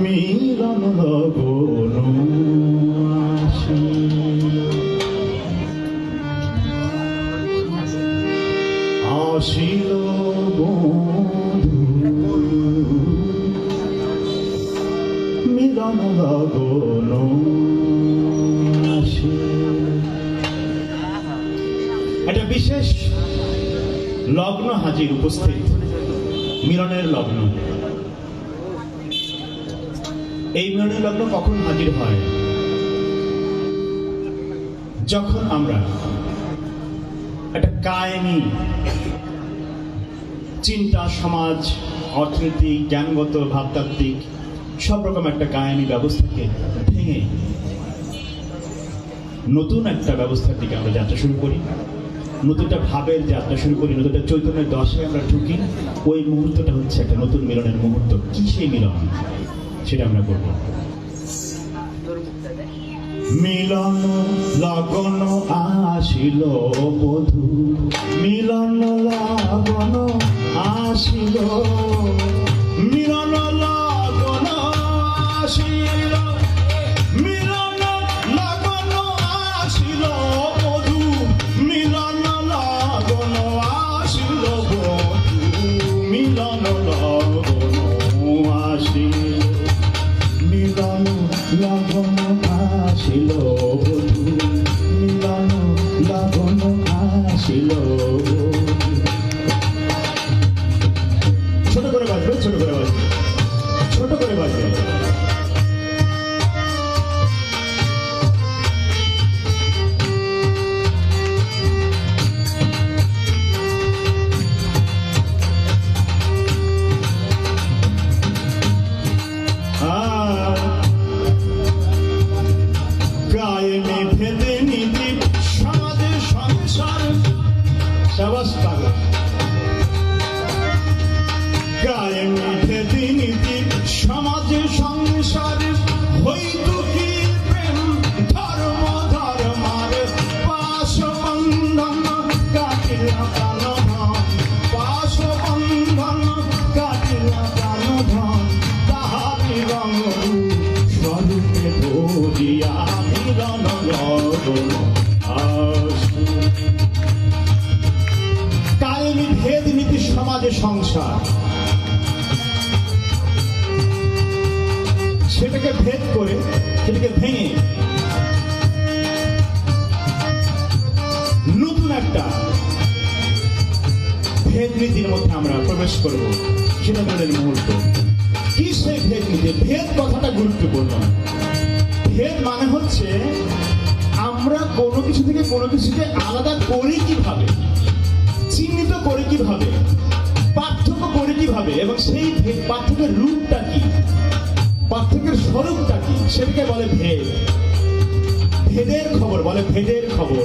মিলন লগন আসিল বন্ধু মিলন লগন একটা বিশেষ লগ্ন হাজির উপস্থিত, মিলনের লগ্ন। এই মিলনের লগ্ন কখন হাজির হয়? যখন আমরা একটা কায়েমি চিন্তা, সমাজ, অর্থনৈতিক, জ্ঞানগত, ভাবতাত্ত্বিক সব রকম একটা কায়েমি ব্যবস্থাকে ভেঙে নতুন একটা ব্যবস্থার দিকে আমরা যাত্রা শুরু করি, নতুন একটা ভাবের যাত্রা শুরু করি, নতুন একটা চৈতন্যের দশায় আমরা ঢুকি। ওই মুহূর্তটা হচ্ছে একটা নতুন মিলনের মুহূর্ত। কি সেই মিলন? সেটা আমরা করব। মিলন লগন আসিল বধূ, মিলন লগন আসিল, মিলন লগন আসিল, মিলন লগন আসিল বধূ, মিলন লগন আসিল বধূ, মিলন লগন আসিল, মিলন লগন আসিল বধূ, মিলন লগন আসিল। ছোট করে বাজবে, ছোট করে বাজবে, ছোট করে বাজবে। কায়েমে ভেদে নীতি সমাজের সংসার, সাবাস পাগল। কায়েমে ভেদে নীতি সমাজের সংসার, হইতু কি প্রেম ধর্ম ধর্মার পাশ বন্ধন কাটিলা প্রাণ ধন, পাশ বন্ধন কাটিলা প্রাণ ধন, তাহারি রঙ স্বরূপে ধরিয়া মিলন লগন আসিল। কায়েমি ভেদ নীতি সমাজে সংসার, সেটাকে ভেদ করে, সেটাকে ভেঙে নতুন একটা ভেদ নীতির মধ্যে আমরা প্রবেশ করব। সেটা তাদের মুহূর্ত। কি সেই ভেদ নীতি? ভেদ কথাটা গুরুত্বপূর্ণ। ভেদ মানে হচ্ছে আমরা কোনো কিছু থেকে কোনো কিছুকে আলাদা করি কিভাবে, চিহ্নিত করি কিভাবে, পার্থক্য করি কিভাবে, এবং সেই পার্থক্যের রূপটা কি, পার্থক্যের স্বরূপটা কি, সেটাকে বলে ভেদ। ভেদের খবর বলে, ভেদের খবর।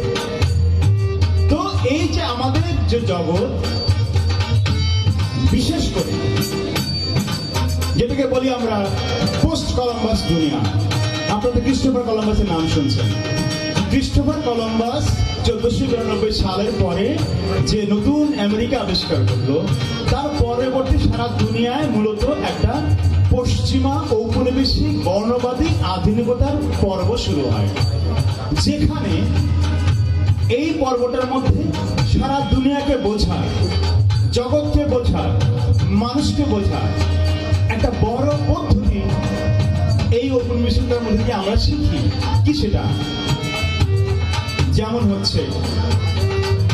তো এই যে আমাদের যে জগৎ, বিশেষ করে যেটাকে বলি আমরা পোস্ট কলম্বাস দুনিয়া। আপনারা ক্রিস্টোফার কলম্বাসের নাম শুনছেন। ক্রিস্টোফার কলম্বাস 1492 সালের পরে যে নতুন আমেরিকা আবিষ্কার করলো, তার পরবর্তী সারা দুনিয়ায় মূলত একটা পশ্চিমা ঔপনিবেশিক বর্ণবাদী আধুনিকতার পর্ব শুরু হয়, যেখানে এই পর্বটার মধ্যে সারা দুনিয়াকে বোঝায়, জগৎকে বোঝায়, মানুষকে বোঝায় একটা বড় পদ্ধতি এই ঔপনিবেশিকতার মধ্যে দিয়ে আমরা শিখি। কি সেটা? যেমন হচ্ছে,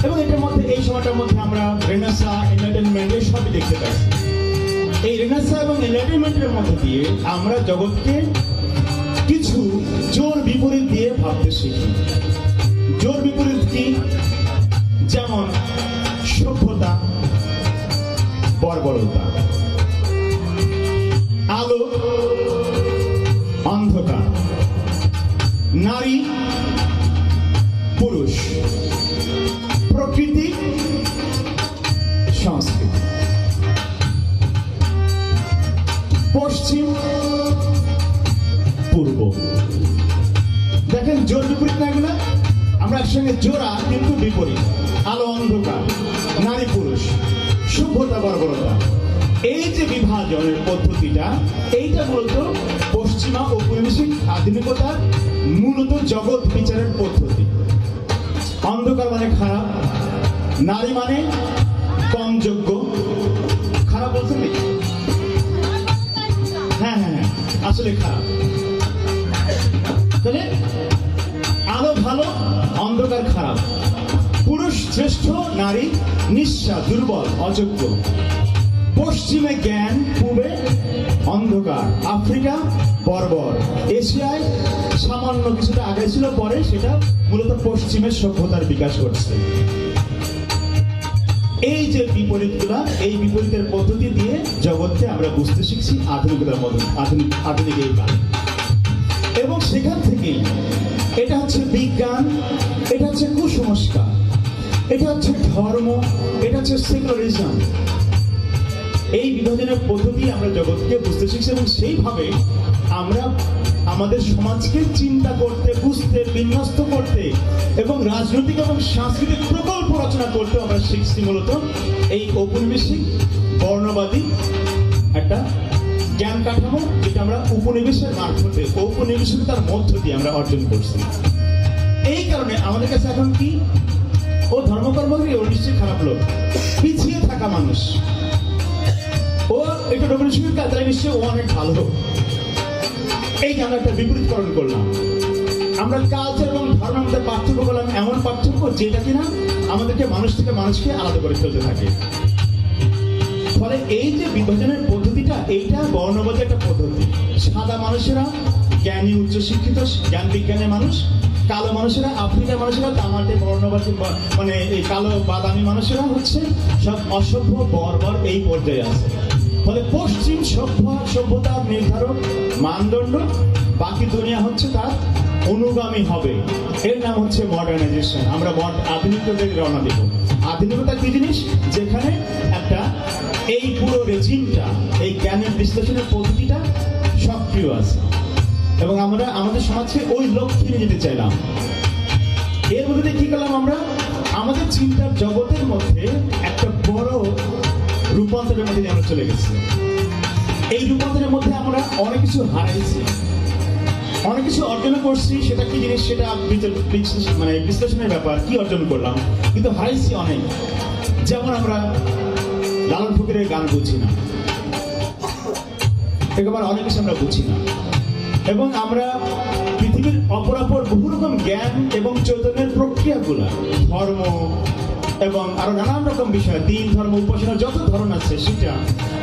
এবং এটার মধ্যে এই সময়টার মধ্যে আমরা রেনেসা, এনলাইটেনমেন্ট এই সবই দেখতে পাচ্ছি। এই রেনেসা এবং এনলাইটেনমেন্টের মধ্যে দিয়ে আমরা জগৎকে কিছু জোর বিপরীত দিয়ে ভাবতে শিখি। জোর বিপরীত কি? যেমন সভ্যতা, বর্বরতা, আলো, অন্ধকার, নারী, পুরুষ, প্রকৃতি, সংস্কৃতি, পশ্চিম, পূর্ব। দেখেন জোর বিপরীত না এগুলো? আমরা একসঙ্গে জোড়া কিন্তু বিপরীত। আলো, অন্ধকার, নারী, পুরুষ, সভ্যতা, বর্বরতা। এই যে বিভাজনের পদ্ধতিটা, এইটা মূলত পশ্চিমা ঔপনিবেশিক আধুনিকতার মূলত জগৎ বিচারের পদ্ধতি। অন্ধকার মানে খারাপ, নারী মানে কম যোগ্য। খারাপ বলছেন নাকি? হ্যাঁ হ্যাঁ হ্যাঁ, আসলে খারাপ। তাহলে আলো ভালো, অন্ধকার খারাপ। পুরুষ শ্রেষ্ঠ, নারী নিঃস্বা, দুর্বল, অযোগ্য। পশ্চিমে জ্ঞান, পূবে অন্ধকার। আফ্রিকা বর্বর, এশিয়ায় সামান্য কিছুটা আগে ছিল, পরে সেটা মূলত পশ্চিমের সভ্যতার বিকাশ করছে। এই যে বিপরীতগুলা, এই বিপরীতের পদ্ধতি দিয়ে জগৎকে আমরা বুঝতে শিখছি আধুনিকতার মধ্যে, আধুনিক এই কাল। এবং সেখান থেকেই এটা হচ্ছে বিজ্ঞান, এটা হচ্ছে কুসংস্কার, এটা হচ্ছে ধর্ম, এটা হচ্ছে সেকুলারিজম। এই বিভাজনের পদ্ধতি আমরা জগৎকে বুঝতে শিখছি এবং সেইভাবে আমরা আমাদের সমাজকে চিন্তা করতে, বুঝতে, বিন্যস্ত করতে এবং রাজনৈতিক এবং সাংস্কৃতিক প্রকল্প রচনা করতে আমরা শিখছি মূলত এই ঔপনিবেশিক বর্ণবাদী একটা জ্ঞান কাঠামো, যেটা আমরা উপনিবেশের মারফতে, ঔপনিবেশিকতার মধ্য দিয়ে আমরা অর্জন করছি। এই কারণে আমাদের কাছে এখন কি, ও ধর্মকর্মী, ও নিশ্চয়ই খারাপ লোক, পিছিয়ে থাকা মানুষ, ও একটু রেভলিউশনের কাজ, তাই নিশ্চয়ই ও অনেক ভালো। এই যে আমরা একটা বিপরীতকরণ করলাম, আমরা কালচার এবং ধর্মের মধ্যে পার্থক্য করলাম, এমন পার্থক্য যেটা কিনা আমাদেরকে মানুষ থেকে মানুষকে আলাদা করে ফেলতে থাকে। ফলে এই যে বিভাজনের পদ্ধতিটা, এইটা বর্ণবাদী একটা পদ্ধতি। সাদা মানুষেরা জ্ঞানী, উচ্চশিক্ষিত, জ্ঞান বিজ্ঞানের মানুষ, কালো মানুষেরা, আফ্রিকার মানুষেরা তামাটে বর্ণবাদী, মানে এই কালো বাদামি মানুষেরা হচ্ছে সব অসভ্য, বর্বর, এই পর্যায়ে আছে। ফলে পশ্চিম সভ্যতার নির্ধারক মানদণ্ড, বাকি দুনিয়া হচ্ছে তার অনুগামী হবে। এর নাম হচ্ছে মডার্নাইজেশন। আমরা আধুনিকতার রওনা দেব। আধুনিকতা কি জিনিস? যেখানে একটা এই পুরো রেজিমটা, এই জ্ঞানের বিশ্লেষণের পদ্ধতিটা সক্রিয় আছে এবং আমরা আমাদের সমাজকে ওই লক্ষ্যে নিয়ে যেতে চাইলাম। এর মধ্যে কি করলাম? আমরা আমাদের চিন্তার জগতের মধ্যে একটা বড় রূপান্তরের মধ্যে আমরা চলে গেছি। এই রূপান্তরের মধ্যে আমরা অনেক কিছু হারাইছি, অনেক কিছু অর্জন করছি। সেটা কি জিনিস? সেটা মানে বিশ্লেষণের ব্যাপার। কি অর্জন করলাম? কিন্তু হারাইছি অনেক। যেমন আমরা লালন ফকিরের গান বুঝি না, একেবারে অনেক কিছু আমরা বুঝি না। এবং আমরা পৃথিবীর অপরাপর বহু রকম জ্ঞান এবং চৈতন্যের প্রক্রিয়াগুলা, ধর্ম এবং আরো নানান রকম বিষয়, দিন, ধর্ম, উপাসনা, যত ধরন আছে, সেটা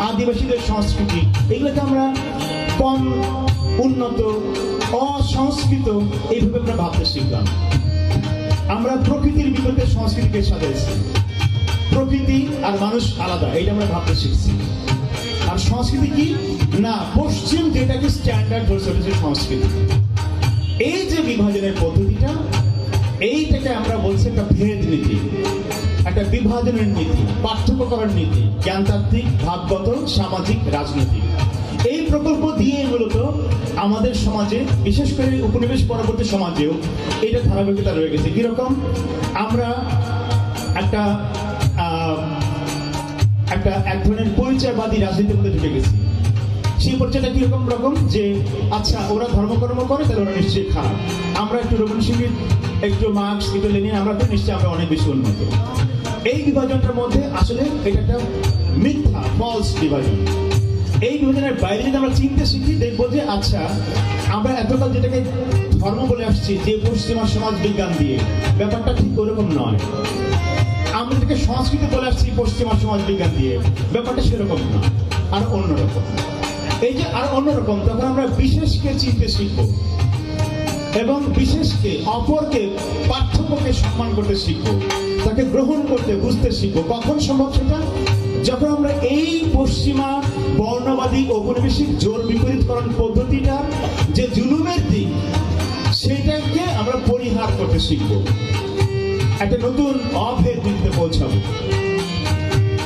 আদিবাসীদের সংস্কৃতি, এগুলোকে আমরা কম উন্নত, অসংস্কৃত এইভাবে আমরা ভাবতে শিখলাম। আমরা প্রকৃতির বিপরীতে সংস্কৃতিকে সাজাইছি। প্রকৃতি আর মানুষ আলাদা, এইটা আমরা ভাবতে শিখছি। আর সংস্কৃতি কি না, পশ্চিম যেটাকে স্ট্যান্ডার্ড ধরছে হচ্ছে সংস্কৃতি। এই যে বিভাজনের পদ্ধতিটা, এইটাকে আমরা বলছি একটা ভেদ নীতি, একটা বিভাজনের নীতি, পার্থক্য করার নীতি, জ্ঞানতাত্ত্বিক, ভাবগত, সামাজিক, রাজনৈতিক। এই প্রকল্প দিয়ে মূলত আমাদের সমাজে, বিশেষ করে উপনিবেশ পরবর্তী সমাজেও এটা ধারাবাহিকতা রয়ে গেছে। কিরকম? আমরা একটা এক ধরনের পরিচয়বাদী রাজনীতির মধ্যে ঢুকে গেছি। সেই পরিচয়টা কিরকম রকম? যে আচ্ছা, ওরা ধর্মকর্ম করে, তাহলে ওরা নিশ্চয়ই খারাপ। আমরা একটু রবীন্দ্রসঙ্গীত, একটু মার্কস, একটু লেনিন, আমরা তো নিশ্চয়ই আমরা অনেক বেশি উন্নত। এই বিভাজনটার মধ্যে আসলে এটা একটা মিথ্যা, ফলস বিভাজন। এই বিভাজনের বাইরে যদি আমরা চিনতে শিখি, দেখবো যে আচ্ছা, আমরা এতকাল যেটাকে ধর্ম বলে আসছি, যে পশ্চিমা সমাজ বিজ্ঞান দিয়ে, ব্যাপারটা ঠিক ওরকম নয়। আমরা যেটাকে সংস্কৃতি বলে আসছি পশ্চিমা সমাজ বিজ্ঞান দিয়ে, ব্যাপারটা সেরকম না, আর অন্যরকম। এই যে আর অন্যরকম, তখন আমরা বিশেষকে চিনতে শিখবো এবং বিশেষকে, অপরকে, পার্থক্যকে সম্মান করতে শিখবো, তাকে গ্রহণ করতে, বুঝতে শিখবো। কখন সম্ভব সেটা? যখন আমরা এই পশ্চিমা বর্ণবাদী ঔপনিবেশিক জোর বিপরীতকরণ পদ্ধতিটা যে জুলুমের দিক, সেটাকে আমরা পরিহার করতে শিখবো, একটা নতুন অভেদ দিতে পৌঁছাবো।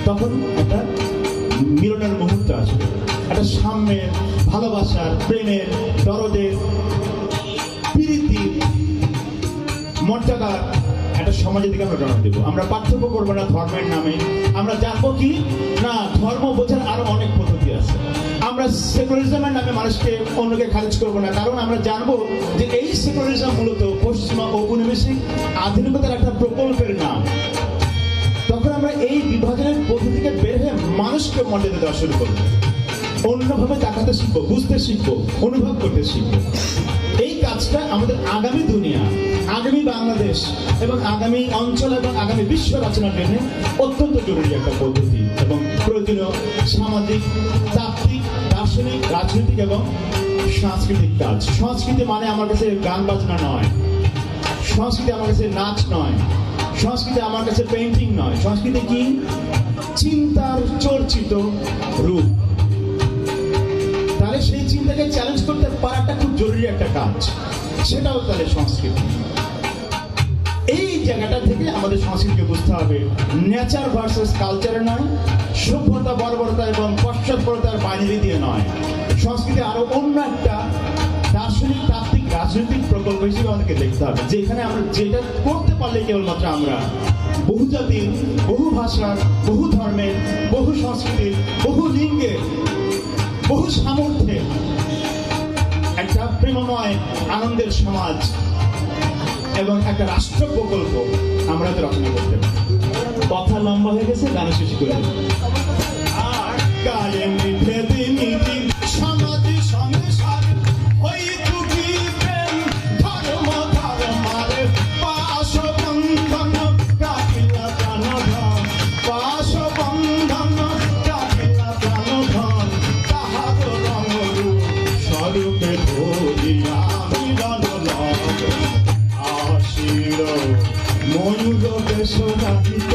তখন একটা মিলনের মুহূর্ত আসবে, একটা সাম্যের, ভালোবাসার, প্রেমের, দরদের, প্রীতির, মর্যাদার একটা সমাজের দিকে আমরা রওনা দেবো। আমরা পার্থক্য করবো না ধর্মের নামে। আমরা জানবো কি না ধর্ম বোঝার আরো অনেক পদ্ধতি আছে। আমরা সেকুলারিজমের নামে মানুষকে অন্যকে খারিজ করবো না, কারণ আমরা জানবো যে এই সেকুলারিজম মূলত পশ্চিমা ঔপনিবেশিক আধুনিকতার একটা প্রকল্পের নাম। তখন আমরা এই বিভাজনের পদ্ধতি থেকে বের হয়ে মানুষকে মর্যাদা দেওয়া শুরু করবো, অন্যভাবে তাকাতে শিখবো, বুঝতে শিখবো, অনুভব করতে শিখবো। এই কাজটা আমাদের আগামী দুনিয়া, আগামী বাংলাদেশ এবং আগামী অঞ্চল এবং আগামী বিশ্ব রচনার জন্য অত্যন্ত জরুরি একটা পদ্ধতি এবং প্রয়োজনীয় সামাজিক, তাত্ত্বিক, দার্শনিক, রাজনৈতিক এবং সাংস্কৃতিক কাজ। সংস্কৃতি মানে আমার কাছে গান বাজনা নয়, সংস্কৃতি আমার কাছে নাচ নয়, সংস্কৃতি আমার কাছে পেইন্টিং নয়। সংস্কৃতি কি? চিন্তার চর্চিত রূপ। তাহলে সেই চিন্তাকে চ্যালেঞ্জ করতে পারাটা খুব জরুরি একটা কাজ, সেটাও তাহলে সংস্কৃতি। এই জায়গাটা থেকে আমাদের সংস্কৃতিকে বুঝতে হবে নেচার ভার্সেস কালচারে নয়, সভ্যতা, বর্বরতা এবং পশ্চাৎপরতার বাইনারি দিয়ে নয়। সংস্কৃতি আরো অন্য একটা দার্শনিক, তাত্ত্বিক, রাজনৈতিক প্রকল্প হিসেবে আমাদেরকে দেখতে হবে, যেখানে আমরা যেটা করতে পারলে কেবলমাত্র আমরা বহু জাতির, বহু ভাষার, বহু ধর্মের, বহু সংস্কৃতির, বহু লিঙ্গের, বহু সামর্থ্যের একটা প্রেমময় আনন্দের সমাজ এবং একটা রাষ্ট্র প্রকল্প আমরা রচনা করতে পারি। কথা লম্বা হয়ে গেছে, গান শেষ করে আর গায়ে মিঠে নীতি সমাজ সংসার ওই দুটি প্রেম ধর্ম ধর্মারে পাশ বন্ধন কাটিলা প্রাণধন, পাশ বন্ধন কাটিলা প্রাণধন, তাহার রঙরূপ স্বরূপে ধরিয়া মিলন লগ আসিল ময়ূর বেশ রাহিত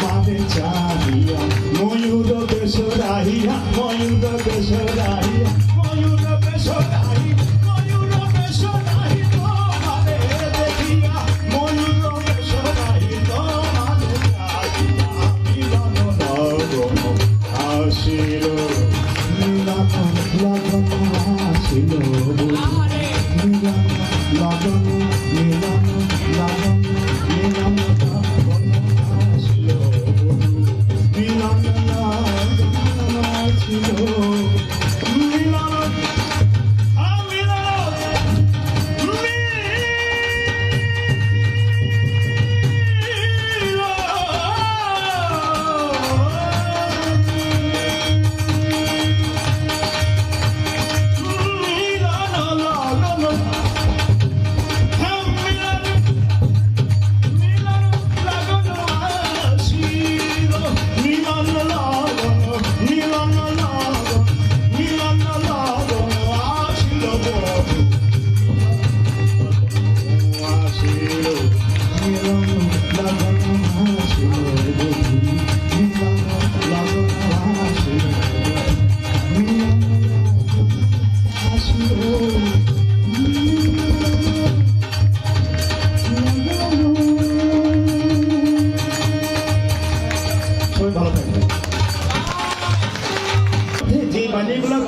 মারে চাহিয়া, ময়ূর বেশ রাহিয়া, ময়ূর বেশ রাহিয়া, ময়ূর বেশ রাহি, ময়ূর বেশ রাহি তোমারে দেখিয়া, ময়ূর বেশ রাহি তোমারে চাহিয়া মিলন লগন আসিল, মিলন লগন আসিল, মিলন লগন, মিলন লগন, মিলন লগন আসিল, মিলন লগন আসিল, মিলন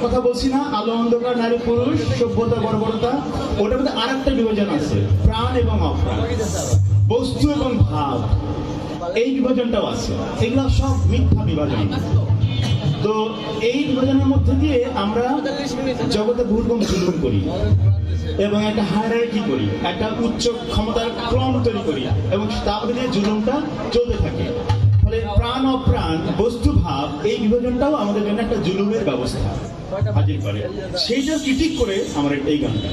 কথা বলছি না, আলো অন্ধকার, নারী পুরুষ, সভ্যতা, বর্বরতা, ওটার মধ্যে আর একটা বিভাজন আছে, প্রাণ এবং অপ্রাণ, বস্তু এবং ভাব, এই বিভাজনটাও আছে। এগুলো সব মিথ্যা বিভাজন। তো এই বিভাজনের মধ্যে দিয়ে আমরা জগতে বহু রকম জুলুম করি এবং একটা হায়ারার্কি করি, একটা উচ্চ ক্ষমতার ক্রম তৈরি করি এবং তার মধ্যে দিয়ে জুলুমটা চলতে থাকে। ফলে প্রাণ অপ্রাণ, বস্তু ভাব, এই বিভাজনটাও আমাদের জন্য একটা জুলুমের ব্যবস্থা হাজির করে। সেইটা ক্রিটিক করে আমার এই গানটা,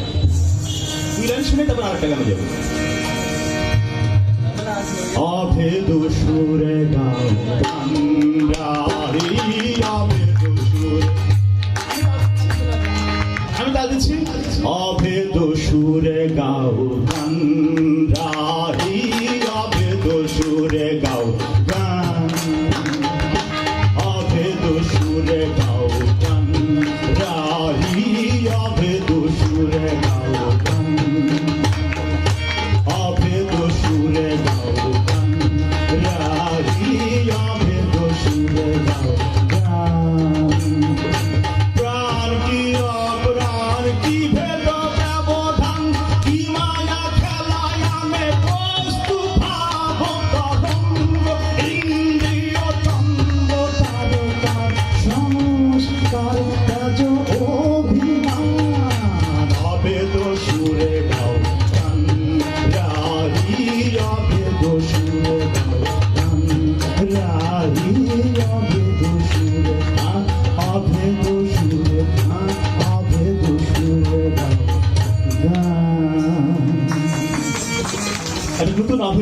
দুই লাইন শুনে তারপর আরেকটা গানে যাবো। অভেদ সুরে গাও কান্ডারি, অভেদ সুরে, আমি তা দিচ্ছি, অভেদ সুরে গাও কান্ডারি, অভেদ সুরে গাও গান, অভেদ সুরে গাও কান্ডারি, অভেদ সুরে গাও গান, অভেদ সুরে গাও গান রাহি, অভেদ সুরে গাও গান। প্রাণ কি অপ্রাণ কি ভেদ ব্যবধান, কি মায়া খেলায় আমে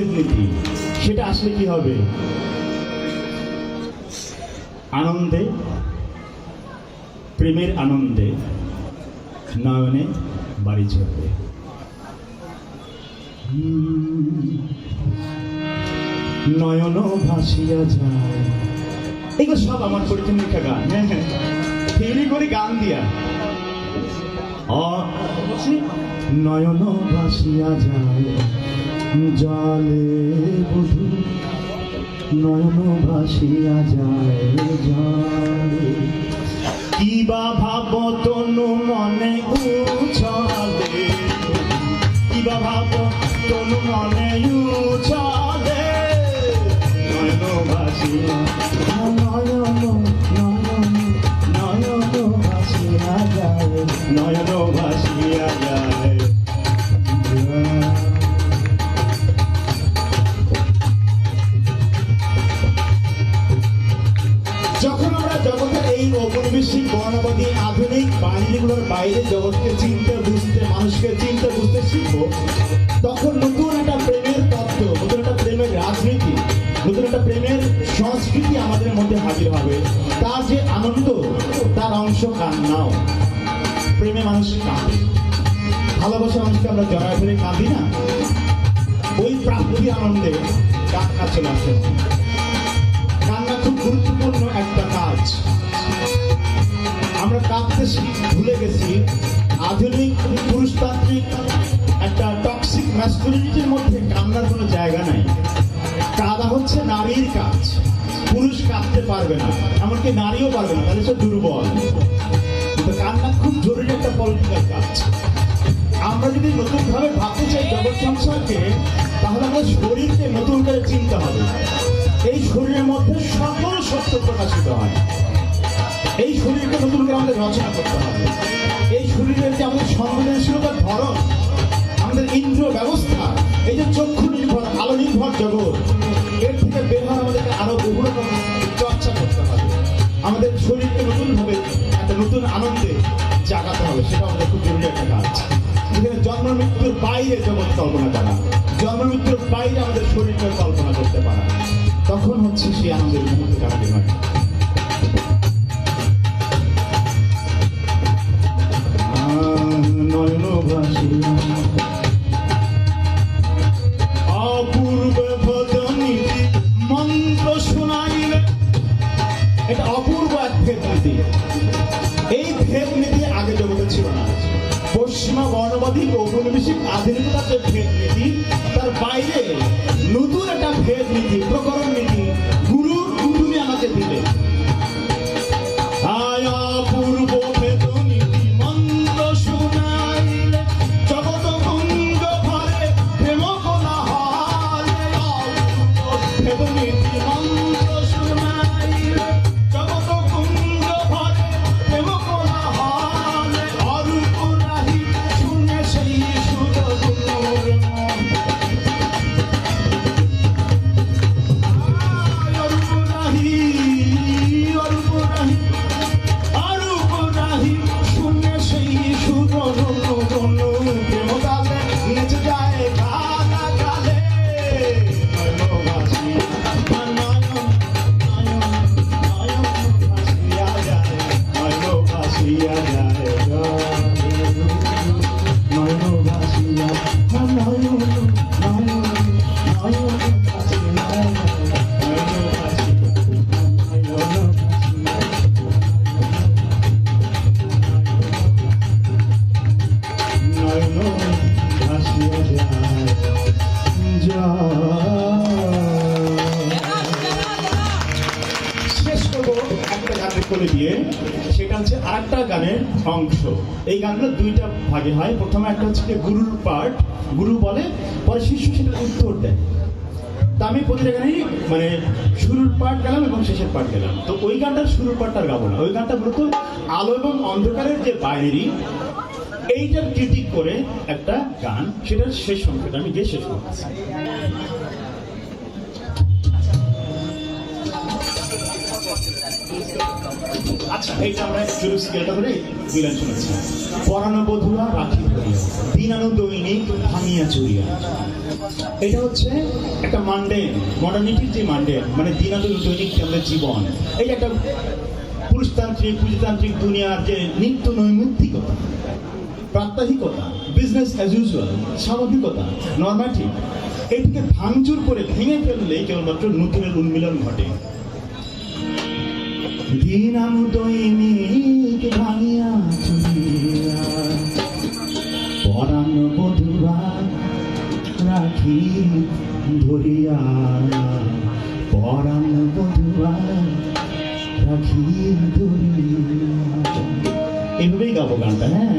ভেদ নীতি, সেটা আসলে কি হবে? আনন্দে, প্রেমের আনন্দে নয়নে বাড়ি চলবে। নয়ন ভাসিয়া যায়, এগুলো সব আমার পরীক্ষা গান। হ্যাঁ হ্যাঁ, থিওরি করে গান দিয়া। নয়ন ভাসিয়া যায় জলে বধূ, নয়ন ভাসিয়া যায় জলে। কিবা ভাব তনু মনে উছলে, কিবা ভাব তনু মনে উছলে। নয়ন ভাসিয়া, নয়ন নয়ন নয়ন ভাসিয়া যায়, নয়ন ভাসিয়া যায়। যখন আমরা জগতের এই ঔপনিবেশিক বর্ণবাদী আধুনিক বাহিনীগুলোর বাইরে জগৎকে চিনতে বুঝতে, মানুষকে চিনতে বুঝতে শিখবো, তখন নতুন একটা প্রেমের তত্ত্ব, নতুন একটা প্রেমের রাজনীতি, নতুন একটা প্রেমের সংস্কৃতি আমাদের মধ্যে হাজির হবে। তার যে আনন্দ, তার অংশ কান্নাও। প্রেমে মানুষ কাঁদে, ভালোবাসা মানুষকে আমরা জড়ায় ফেলে কাঁদি না, ওই প্রাপ্তি আনন্দে কান্না চলে আসে। কান্না খুব গুরুত্বপূর্ণ একটা কাজ। আমরা কাঁদতে ভুলে গেছি। আধুনিক পুরুষতান্ত্রিক একটা টক্সিক ম্যাসকুলিনিটির মধ্যে কান্নার কোনো জায়গা নাই। কাঁদা হচ্ছে নারীর কাজ, পুরুষ কাঁদতে পারবে না, এমনকি নারীও পারবে না, তাহলে সে দুর্বল। কিন্তু কান্না খুব জরুরি একটা পলিটিক্যাল কাজ। আমরা যদি নতুন ভাবে ভাবতে চাই জগৎ সংসারকে, তাহলে আমাদের শরীরকে নতুন করে চিনতে হবে। এই শরীরের মধ্যে সকল সত্য প্রকাশিত হয়। এই শরীরকে নতুন করে আমাদের রচনা করতে হবে। এই শরীরের যে আমাদের সংবেদনশীলতার ধরন, আমাদের ইন্দ্রিয় ব্যবস্থা, এই যে চক্ষু নির্ভর আলো নির্ভর জগৎ, এর থেকে বের হওয়ার আমাদেরকে আরো বহু রকম চর্চা করতে হবে। আমাদের শরীরকে নতুন ভাবে একটা নতুন আনন্দে জাগাতে হবে। সেটা আমাদের খুব জরুরি একটা কাজ। যেখানে জন্ম মৃত্যুর বাইরে জগৎ কল্পনা করা, জন্ম মৃত্যুর বাইরে আমাদের শরীরকে কল্পনা করতে পারা, তখন হচ্ছে সেই আনন্দের মুহূর্তে কাটাতে হয়। নয়ন ভাসিয়া অপূর্ব ভজনীতি মন্ত্র শোনাইলে, এটা অপূর্ব এক ভেদ নীতি। এই ভেদ নীতি আগে জগতে ছিল না। পশ্চিমা বর্ণবাদী ঔপনিবেশিক আধুনিকতার যে ভেদ নীতি, তার বাইরে নতুন একটা ভেদ নীতি, প্রকরণ নীতি গুরুর তুমি আমাকে দিলে। অপূর্ব ভেদ নীতি মন্ত্র শোনাইলে জগৎ কুঞ্জ ভরে প্রেম কোলাহলে। ভেদ নীতি মন্ত্র শোনাইলে জগৎ কুঞ্জ ভরে প্রেম কোলাহলে। অরূপ রাহি শুনে সেই সুর গুণর মন। অরূপ রাহি, অরূপ রাহি, অরূপ রাহি শুনে সেই সুর গুণ। প্রেম গালে নেচে যায় গানা গালে। নয়ন ভাসিয়া, নয়ন নয়ন নয়ন ভাসিয়া যায়, নয়ন ভাসিয়া যায় নয়ন ভাসিয়া, নয়ন নয়ন নয়ন ভাসিয়া যায়, নয়ন ভাসিয়া, নয়ন নয়ন ভাসিয়া শেষ করবো একটা গানের করে দিয়ে। সেটা হচ্ছে আরেকটা গানের অংশ। এই গানগুলো দুইটা ভাগে হয়। প্রথমে একটা হচ্ছে গুরুর পার্ট, গুরু বলে, পরে শিষ্য সেটা উত্তর দেয়। তা আমি প্রতিটা গানেই মানে শুরুর পার্ট গেলাম এবং শেষের পার্ট গেলাম। তো ওই গানটার শুরুর পার্টটা আর গাবো না। ওই গানটা মূলত আলো এবং অন্ধকারের যে বাইনারি, এইটার ক্রিটিক করে একটা গান, সেটার শেষ সংকেত আমি গিয়ে শেষ করতেছি। আচ্ছা, এইটা আমরা শুরু স্কেলটা ধরে দুই লাইন শুনেছি। পরানো বধুরা রাখি ধরিয়া দিন দিনানু দৈনিক ভাঙিয়া চুরিয়া। এটা হচ্ছে একটা মান্ডেন, মডার্নিটির যে মান্ডেন, মানে দিনানু দৈনিক আমাদের জীবন, এই একটা পুরুষতান্ত্রিক পুঁজিতান্ত্রিক দুনিয়ার যে নিত্য নৈমিত্তিকতা, প্রাত্যহিকতা, বিজনেস অ্যাজ ইউজুয়াল, স্বাভাবিকতা, নর্মাটিভ, এইটিকে ভাঙচুর করে ভেঙে ফেললে কেবলমাত্র নতুনের উন্মিলন ঘটে। দিনানু দৈনিক ভাঙিয়া চুরিয়া, পরাণ বধুয়া রাখি ধরিয়া, পরাণ বধুয়া রাখি ধরিয়া। এইভাবেই গাবো গানটা। হ্যাঁ,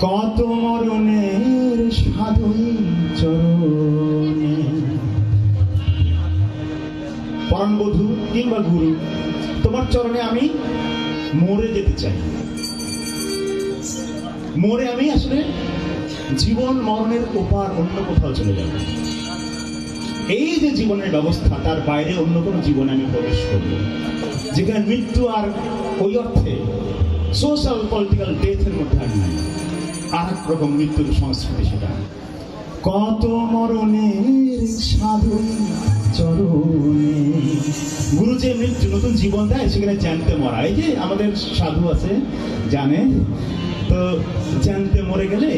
কত মরণের সাধুই চরণে, পরাণ বধূ কিংবা গুরু, তোমার চরণে আমি মরে যেতে চাই। মরে আমি আসলে জীবন মরণের ওপার অন্য কোথাও চলে যাব। এই যে জীবনের ব্যবস্থা, তার বাইরে অন্য কোনো জীবনে আমি প্রবেশ করব, যেখানে মৃত্যু আর ওই অর্থে সোশ্যাল পলিটিক্যাল ডেথের মধ্যে আর নাই, আর এক রকম মৃত্যুর সংস্কৃতি সেটা। কত মরণের সাধু চরণে, গুরু যে মৃত্যু নতুন জীবন দেয়, সেখানে জানতে মরা। এই যে আমাদের সাধু আছে জানে তো, জানতে মরে গেলে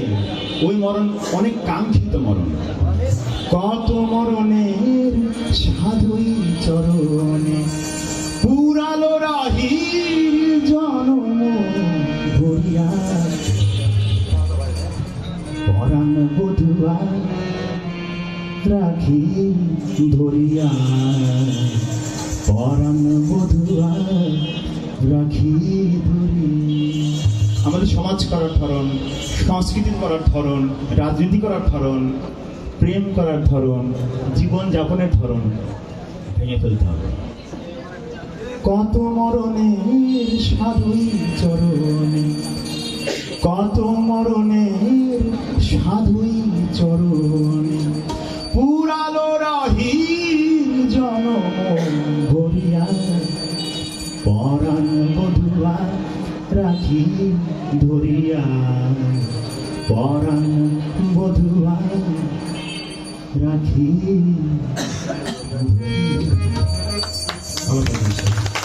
ওই মরণ অনেক কাঙ্ক্ষিত মরণ। কত মরণের সাধুই চরণে, পুরালো রাহি জনম ভরিয়া, পরাণ বধুয়া রাখি ধরিয়া, পরাণ বধুয়া রাখি ধরিয়া। আমাদের সমাজ করার ধরন, সংস্কৃতি করার ধরন, রাজনীতি করার ধরন, প্রেম করার ধরন, জীবন যাপনের ধরন ভেঙে ফেলতে হবে। কত মরণের সাধুই চরণে, কত মরণের সাধুই চরণে, পুরালো রাহি জনম ভরিয়া, পরাণ বধুয়া রাখি ধরিয়া, পরাণ বধুয়া রাখি ধরিয়া।